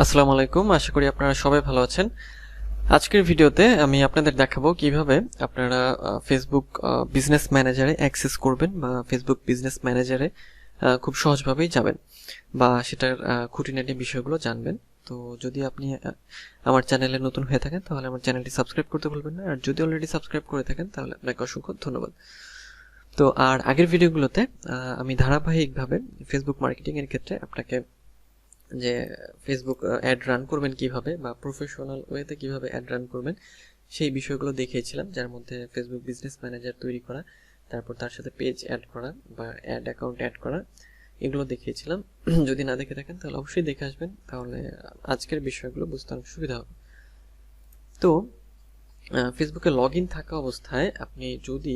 আসসালামু আলাইকুম, আশা করি আপনারা সবাই ভালো আছেন। আজকের ভিডিওতে আমি আপনাদের দেখাবো কিভাবে আপনারা ফেসবুক বিজনেস ম্যানেজারে অ্যাক্সেস করবেন বা ফেসবুক বিজনেস ম্যানেজারে খুব সহজভাবেই যাবেন বা সেটার খুঁটিনাটি বিষয়গুলো জানবেন। তো যদি আপনি আমার চ্যানেলে নতুন হয়ে থাকেন তাহলে আমার চ্যানেলটি সাবস্ক্রাইব করতে ভুলবেন না, আর যদি অলরেডি সাবস্ক্রাইব করে থাকেন তাহলে আপনাকে অসংখ্য ধন্যবাদ। তো আর আগের ভিডিওগুলোতে আমি ধারাবাহিকভাবে ফেসবুক মার্কেটিংয়ের ক্ষেত্রে আপনাকে যে ফেসবুক অ্যাড রান করবেন কিভাবে বা প্রফেশনাল ওয়েতে কিভাবে অ্যাড রান করবেন সেই বিষয়গুলো দেখিয়েছিলাম, যার মধ্যে ফেসবুক বিজনেস ম্যানেজার তৈরি করা, তারপর তার সাথে পেজ অ্যাড করা বা অ্যাড অ্যাকাউন্ট অ্যাড করা, এগুলো দেখিয়েছিলাম। যদি না দেখে থাকেন তাহলে অবশ্যই দেখে আসবেন, তাহলে আজকের বিষয়গুলো বুঝতে অনেক সুবিধা হবে। তো ফেসবুকে লগ ইন থাকা অবস্থায় আপনি যদি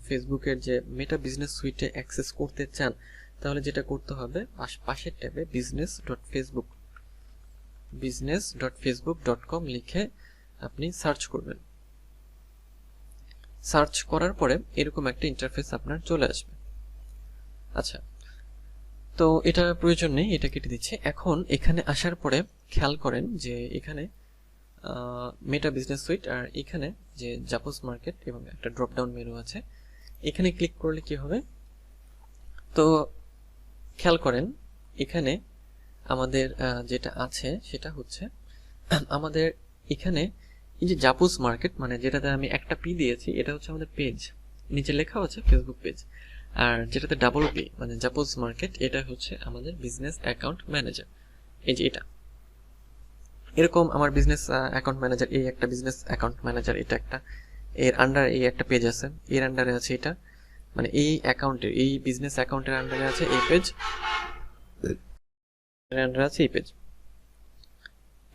ফেসবুকের যে মেটা বিজনেস সুইটে অ্যাক্সেস করতে চান তাহলে যেটা করতে হবে, পাশের ট্যাবে business.facebook.com লিখে আপনি সার্চ করবেন। সার্চ করার পরে এরকম একটা ইন্টারফেস আপনার চলে আসবে। আচ্ছা, তো এটা প্রয়োজন নেই, এটা কেটে দিচ্ছে। এখন এখানে আসার পরে খেয়াল করেন যে এখানে মেটা বিজনেস সুইট আর এখানে যে জাপোস মার্কেট এবং একটা ড্রপ ডাউন মেনু আছে, এখানে ক্লিক করলে কি হবে, তো খেয়াল করেন এখানে আমাদের যেটা আছে সেটা হচ্ছে আমাদের এখানে এই যে জাপোস মার্কেট, মানে যেটাতে আমি একটা পি দিয়েছি, এটা হচ্ছে আমাদের পেজ, নিচে লেখা আছে ফেসবুক পেজ। আর যেটাতে ডাবল পি মানে জাপোস মার্কেট, এটা হচ্ছে আমাদের বিজনেস অ্যাকাউন্ট ম্যানেজার। এই যে এটা এরকম আমার বিজনেস অ্যাকাউন্ট ম্যানেজার, এই একটা বিজনেস অ্যাকাউন্ট ম্যানেজার, এটা একটা, এর আন্ডার এই একটা পেজ আছে, এর আন্ডারে আছে এটা, মানে এই অ্যাকাউন্টের এই বিজনেস অ্যাকাউন্টের আন্ডারে আছে এই পেজ, এর আন্ডারে আছে এই পেজ।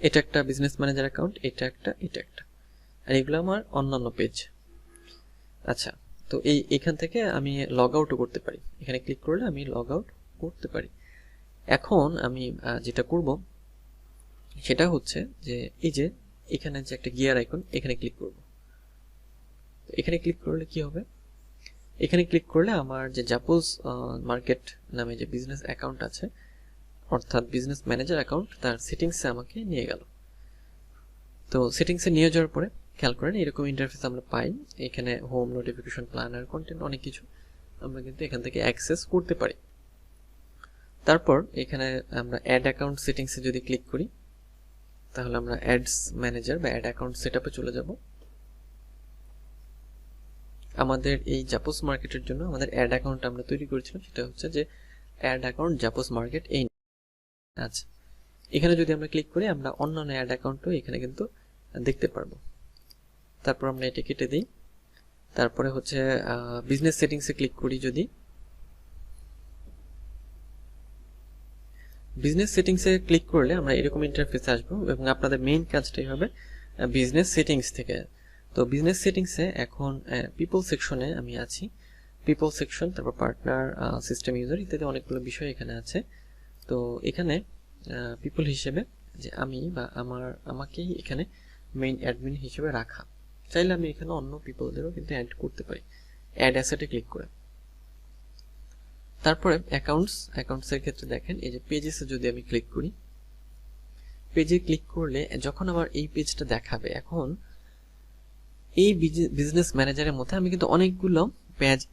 এটা একটা বিজনেস ম্যানেজার অ্যাকাউন্ট, এটা একটা, আর এগুলো আমার অন্যান্য পেজ। আচ্ছা, তো এখান থেকে আমি লগ আউটও করতে পারি, এখানে ক্লিক করলে আমি লগ আউট করতে পারি। এখন আমি যেটা করব সেটা হচ্ছে যে এই যে এখানে যে একটা গিয়ার আইকন, এখানে ক্লিক করব। এখানে ক্লিক করলে কি হবে, এখানে ক্লিক করলে আমার যে জাপোস মার্কেট নামে যে বিজনেস অ্যাকাউন্ট আছে, অর্থাৎ বিজনেস ম্যানেজার অ্যাকাউন্ট, তার সেটিংসে আমাকে নিয়ে গেল। তো সেটিংসে নিয়ে যাওয়ার পরে খেয়াল করেন এরকম ইন্টারফেস আমরা পাই। এখানে হোম, নোটিফিকেশন, প্ল্যানার, কন্টেন্ট, অনেক কিছু আমরা কিন্তু এখান থেকে অ্যাক্সেস করতে পারি। তারপর এখানে আমরা অ্যাড অ্যাকাউন্ট সেটিংসে যদি ক্লিক করি তাহলে আমরা অ্যাডস ম্যানেজার বা অ্যাড অ্যাকাউন্ট সেটআপে চলে যাব। আমাদের এই জাপোস মার্কেটের জন্য আমাদের অ্যাড অ্যাকাউন্ট আমরা তৈরি করেছিলাম, সেটা হচ্ছে যে অ্যাড অ্যাকাউন্ট জাপোস মার্কেট এই। আচ্ছা, এখানে যদি আমরা ক্লিক করি আমরা অন্যান্য অ্যাড অ্যাকাউন্টও এখানে কিন্তু দেখতে পারবো। তারপর আমরা এটা কেটে দিই। তারপরে হচ্ছে বিজনেস সেটিংসে ক্লিক করি, যদি বিজনেস সেটিংসে ক্লিক করলে আমরা এরকম ইন্টারফেসে আসবো এবং আপনাদের মেইন কাজটাই হবে বিজনেস সেটিংস থেকে। তো বিজনেস সেটিংসে এখন পিপল সেকশনে আমি আছি, পিপল সেকশন, তারপর পার্টনার, সিস্টেম ইউজার ইত্যাদি অনেকগুলো বিষয় এখানে আছে। তো এখানে পিপল হিসেবে যে আমি বা আমাকেই এখানে মেইন অ্যাডমিন হিসেবে রাখা, চাইলে আমি এখানে অন্য পিপলদেরও কিন্তু অ্যাড করতে পারি অ্যাড অ্যাসেটে ক্লিক করে। তারপরে অ্যাকাউন্টসের ক্ষেত্রে দেখেন এই যে পেজেসে যদি আমি ক্লিক করি, পেজে ক্লিক করলে যখন আমার এই পেজটা দেখাবে, এখন এই বিজনেস ম্যানেজারের মধ্যে আমি কিন্তু অনেকগুলো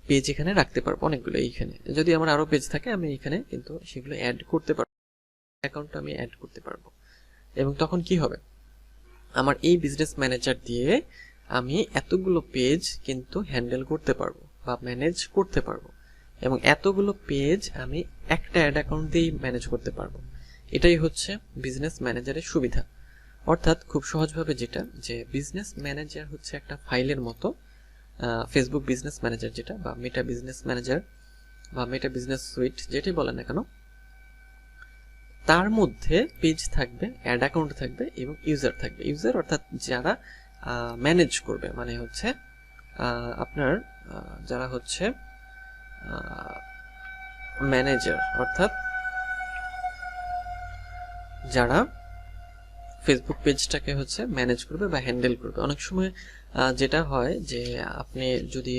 পেজ এখানে রাখতে পারবো, অনেকগুলো। এইখানে যদি আমার আরো পেজ থাকে আমি এখানে কিন্তু সেগুলো অ্যাড করতে পারবো, অ্যাকাউন্টটা আমি অ্যাড করতে পারবো। এবং তখন কি হবে, আমার এই বিজনেস ম্যানেজার দিয়ে আমি এতগুলো পেজ কিন্তু হ্যান্ডেল করতে পারবো বা ম্যানেজ করতে পারবো, এবং এতগুলো পেজ আমি একটা অ্যাড অ্যাকাউন্ট দিয়েই ম্যানেজ করতে পারবো। এটাই হচ্ছে বিজনেস ম্যানেজারের সুবিধা। অর্থাৎ খুব সহজভাবে যেটা, যে বিজনেস ম্যানেজার হচ্ছে একটা ফাইলের মতো, ফেসবুক বিজনেস ম্যানেজার যেটা, বা মেটা বিজনেস ম্যানেজার বা মেটা বিজনেস সুইট যেটাই বলেন না কেন, তার মধ্যে পেজ থাকবে, অ্যাড অ্যাকাউন্ট থাকবে এবং ইউজার থাকবে। ইউজার অর্থাৎ যারা ম্যানেজ করবে, মানে হচ্ছে আপনার যারা হচ্ছে ম্যানেজার, অর্থাৎ যারা ফেসবুক পেজটাকে হচ্ছে ম্যানেজ করবে বা হ্যান্ডেল করবে। অনেক সময় যেটা হয় যে আপনি যদি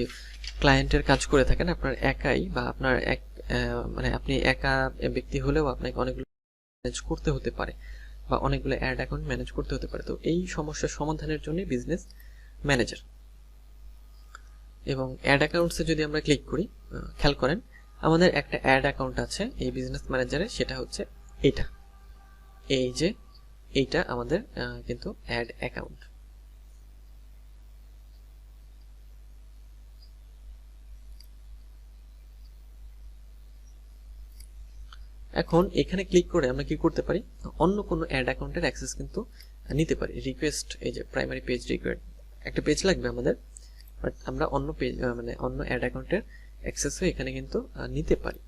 ক্লায়েন্টের কাজ করে থাকেন আপনার একাই, বা আপনার মানে আপনি একা ব্যক্তি হলেও আপনাকে অনেকগুলো ম্যানেজ করতে হতে পারে, বা অনেকগুলো অ্যাড অ্যাকাউন্ট ম্যানেজ করতে হতে পারে। তো এই সমস্যার সমাধানের জন্য বিজনেস ম্যানেজার। এবং অ্যাড অ্যাকাউন্টসে যদি আমরা ক্লিক করি, খেয়াল করেন আমাদের একটা অ্যাড অ্যাকাউন্ট আছে এই বিজনেস ম্যানেজারে, সেটা হচ্ছে এটা, এই যে এইটা আমাদের কিন্তু অ্যাড অ্যাকাউন্ট। এখন এখানে ক্লিক করে আমরা কি করতে পারি, অন্য কোনো অ্যাড অ্যাকাউন্টের অ্যাক্সেস কিন্তু নিতে পারি। রিকোয়েস্ট, এই যে প্রাইমারি পেজ রিকোয়েস্ট, একটা পেজ লাগবে আমাদের, বাট আমরা অন্য পেজ মানে অন্য অ্যাড অ্যাকাউন্টের অ্যাক্সেসও এখানে কিন্তু নিতে পারি।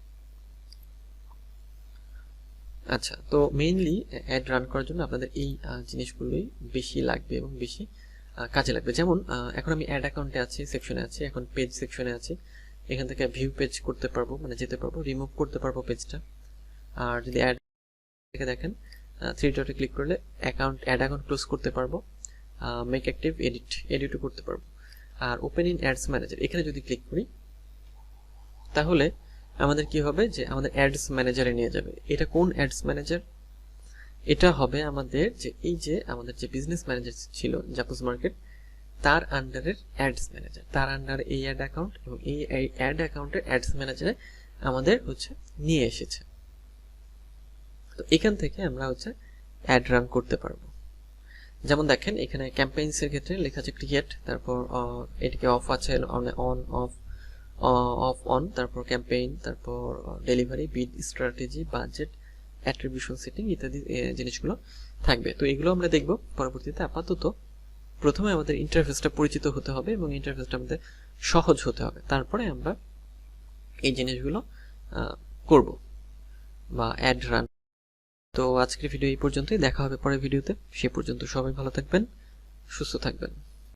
আচ্ছা, তো মেইনলি অ্যাড রান করার জন্য আপনাদের এই জিনিসগুলোই বেশি লাগবে এবং বেশি কাজে লাগবে। যেমন এখন আমি অ্যাড অ্যাকাউন্টে আছি, সেকশনে আছি, এখন পেজ সেকশনে আছি, এখান থেকে ভিউ পেজ করতে পারবো, মানে যেতে পারবো, রিমুভ করতে পারবো পেজটা। আর যদি অ্যাড দেখেন 3 ডটে ক্লিক করলে অ্যাড অ্যাকাউন্ট ক্লোজ করতে পারবো, মেক অ্যাক্টিভ, এডিটও করতে পারবো। আর ওপেন ইন অ্যাডস ম্যানেজার এখানে যদি ক্লিক করি তাহলে আমাদের কি হবে, যে আমাদের অ্যাডস ম্যানেজারে নিয়ে যাবে। এটা কোন অ্যাডস ম্যানেজার? এটা হবে আমাদের যে এই যে আমাদের যে বিজনেস ম্যানেজার ছিল জাপুস মার্কেট, তার আন্ডারের অ্যাডস ম্যানেজার, তার আন্ডারে এই অ্যাড অ্যাকাউন্ট এবং এই অ্যাড অ্যাকাউন্টের অ্যাডস ম্যানেজারে আমাদের হচ্ছে নিয়ে এসেছে। তো এখান থেকে আমরা হচ্ছে অ্যাড রান করতে পারবো। যেমন দেখেন এখানে ক্যাম্পেইনসের ক্ষেত্রে লেখা আছে ক্রিয়েট, তারপর এটাকে অফ আছে, অন অফ অন, তারপর ক্যাম্পেইন, তারপর delivery, bid strategy, budget, attribution setting ইত্যাদি জিনিসগুলো থাকবে। তো এগুলো আমরা দেখব পরবর্তীতে। আপাতত প্রথমে আমাদের ইন্টারফেসটা পরিচিত হতে হবে এবং ইন্টারফেসটা আমাদের সহজ হতে হবে, তারপরে আমরা এই জিনিসগুলো করব বা অ্যাড রান। তো আজকের ভিডিও এই পর্যন্তই, দেখা হবে পরের ভিডিওতে। সে পর্যন্ত সবাই ভালো থাকবেন, সুস্থ থাকবেন।